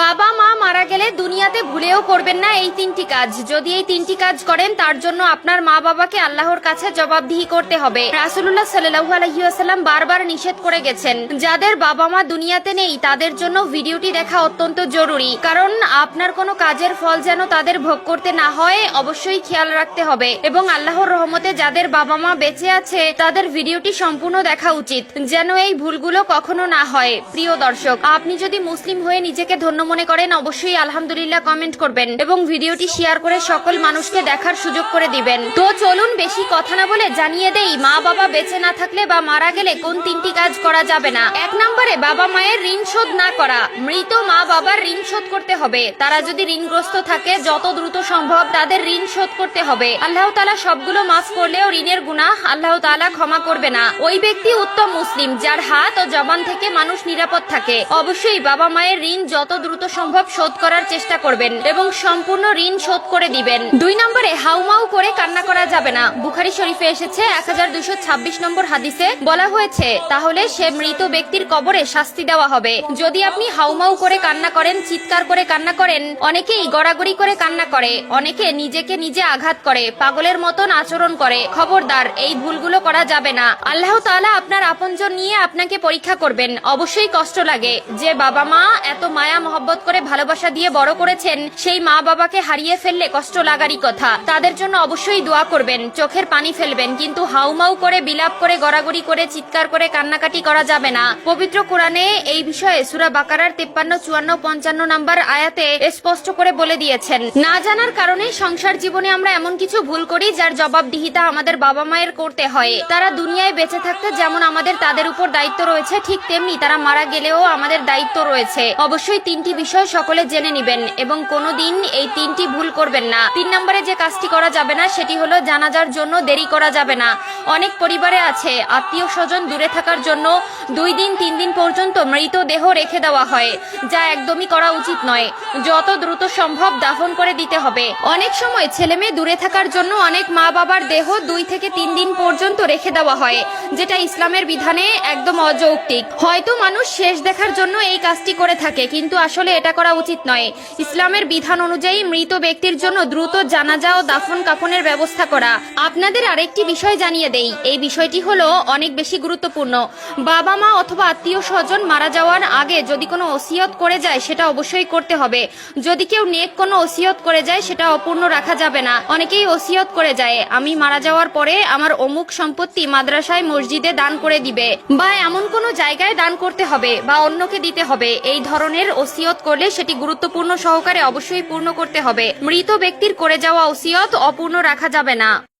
বাবা মা মারা গেলে দুনিয়াতে ভুলেও করবেন না এই তিনটি কাজ। যদি এই তিনটি কাজ করেন তার জন্য আপনার মা বাবাকে আল্লাহর কাছে জবাবদিহি করতে হবে। রাসূলুল্লাহ সাল্লাল্লাহু আলাইহি ওয়াসাল্লাম বারবার নিষেধ করে গেছেন, যাদের বাবা মা দুনিয়াতে নেই তাদের জন্য ভিডিওটি দেখা অত্যন্ত জরুরি, কারণ আপনার কোনো কাজের ফল যেন তাদের ভোগ করতে না হয় অবশ্যই খেয়াল রাখতে হবে। এবং আল্লাহর রহমতে যাদের বাবা মা বেঁচে আছে তাদের ভিডিওটি সম্পূর্ণ দেখা উচিত, যেন এই ভুলগুলো কখনো না হয়। প্রিয় দর্শক, আপনি যদি মুসলিম হয়ে নিজেকে ধন্য মনে করেন অবশ্যই আলহামদুলিল্লাহ কমেন্ট করবেন এবং ভিডিওটি শেয়ার করে সকল মানুষকে দেখার সুযোগ করে দিবেন। তো চলুন বেশি কথা না বলে জানিয়ে দেই মা বাবা বেঁচে না থাকলে বা মারা গেলে কোন তিনটি কাজ করা যাবে না। 1 নম্বরে বাবা মায়ের ঋণ শোধ না করা। মৃত মা বাবার ঋণ শোধ করতে হবে। তারা যদি ঋণগ্রস্ত থাকে যত দ্রুত সম্ভব তাদের ঋণ শোধ করতে হবে। আল্লাহ তাআলা সবগুলো মাফ করলেও ঋণের গুনাহ আল্লাহ তাআলা ক্ষমা করবে না। ওই ব্যক্তি উত্তম মুসলিম যার হাত ও জবান থেকে মানুষ নিরাপদ থাকে। অবশ্যই বাবা মায়ের ঋণ যত দ্রুত সম্ভব শোধ করার চেষ্টা করবেন এবং সম্পূর্ণ ঋণ শোধ করে দিবেন। 2 নম্বরে হাউমাউ করে কান্না করা যাবে না। বুখারী শরীফে এসেছে 1226 নম্বর হাদিসে বলা হয়েছে, তাহলে সে মৃত ব্যক্তির কবরে শাস্তি দেওয়া হবে। যদি আপনি হাউমাউ করে কান্না করেন, চিৎকার করে কান্না করেন, অনেকেই গড়াগড়ি করে কান্না করে, অনেকে নিজেকে নিজে আঘাত করে, পাগলের মতন আচরণ করে। খবরদার, এই ভুলগুলো করা যাবে না। আল্লাহ তাআলা আপনার আপনজন নিয়ে আপনাকে পরীক্ষা করবেন। অবশ্যই কষ্ট লাগে যে বাবা মা এত মায়া মহব্বত করে ভালোবাসা দিয়ে বড় করেছেন, সেই মা বাবাকে হারিয়ে ফেললে কষ্ট লাগারই কথা। তাদের জন্য অবশ্যই দোয়া করবেন, চোখের পানি ফেলবেন, কিন্তু হাউমাউ করে বিলাপ করে গড়াগড়ি করে চিৎকার করে কান্নাকাটি করা যাবে না। পবিত্র কোরআনে এই বিষয়ে সূরা বাকারার 53, 54, 55 নম্বর আয়াতে স্পষ্ট করে বলে দিয়েছেন, না জানার কারণে সংসার জীবনে আমরা এমন কিছু ভুল করি যার জবাবদিহিতা আমাদের বাবা মায়ের করতে হয়। তারা দুনিয়ায় বেঁচে থাকতে যেমন আমাদের তাদের উপর দায়িত্ব রয়েছে, ঠিক তেমনি তারা মারা গেলেও আমাদের দায়িত্ব রয়েছে। অবশ্যই 3টি বিষয় সকলে জেনে নেবেন এবং কোনোদিন এই 3টি ভুল করবেন না। 3 নম্বরে যে কাজটি করা যাবে না সেটি হলো জানাজার জন্য দেরি করা যাবে না। অনেক পরিবারে আছে আত্মীয় স্বজন দূরে থাকার জন্য 2 দিন 3 দিন পর্যন্ত মৃতদেহ রেখে দেওয়া হয়, যা একদমই করা উচিত নয়। যত দ্রুত সম্ভব দাফন করে দিতে হবে। অনেক সময় ছেলে মেয়ে দূরে থাকার জন্য অনেক মা বাবার দেহ 2 থেকে 3 দিন পর্যন্ত রেখে দেওয়া হয়, যেটা ইসলামের বিধানে একদম অযৌক্তিক। হয়তো মানুষ শেষ দেখার জন্য এই কাজটি করে থাকে, কিন্তু আসলে এটা করা উচিত নয়। ইসলামের বিধান অনুযায়ী মৃত ব্যক্তির জন্য দ্রুত জানাজা ও দাফন কাফনের ব্যবস্থা করা। আপনাদের আরেকটি বিষয় জানিয়ে দেই, এই বিষয়টি হলো অনেক বেশি গুরুত্বপূর্ণ। বাবা মা অথবা আত্মীয় স্বজন মারা যাওয়ার আগে যদি কোনো ওসিয়ত করে যায় সেটা অবশ্যই করতে হবে। যদি কেউ নেক কোনো ওসিয়ত করে যায় সেটা অপূর্ণ রাখা যাবে না। অনেকেই ওসিয়ত করে যায়, আমি মারা যাওয়ার পরে আমার অমুক সম্পত্তি মাদ্রাসায় মসজিদে দান করে দিবে, বা এমন কোনো জায়গায় দান করতে হবে বা অন্যকে দিতে হবে। এই ধরনের ওসিয়ত করলে সেটি গুরুত্বপূর্ণ সহকারে অবশ্যই পূর্ণ করতে হবে। মৃত ব্যক্তির করে যাওয়া ওসিয়ত অপূর্ণ রাখা যাবে না।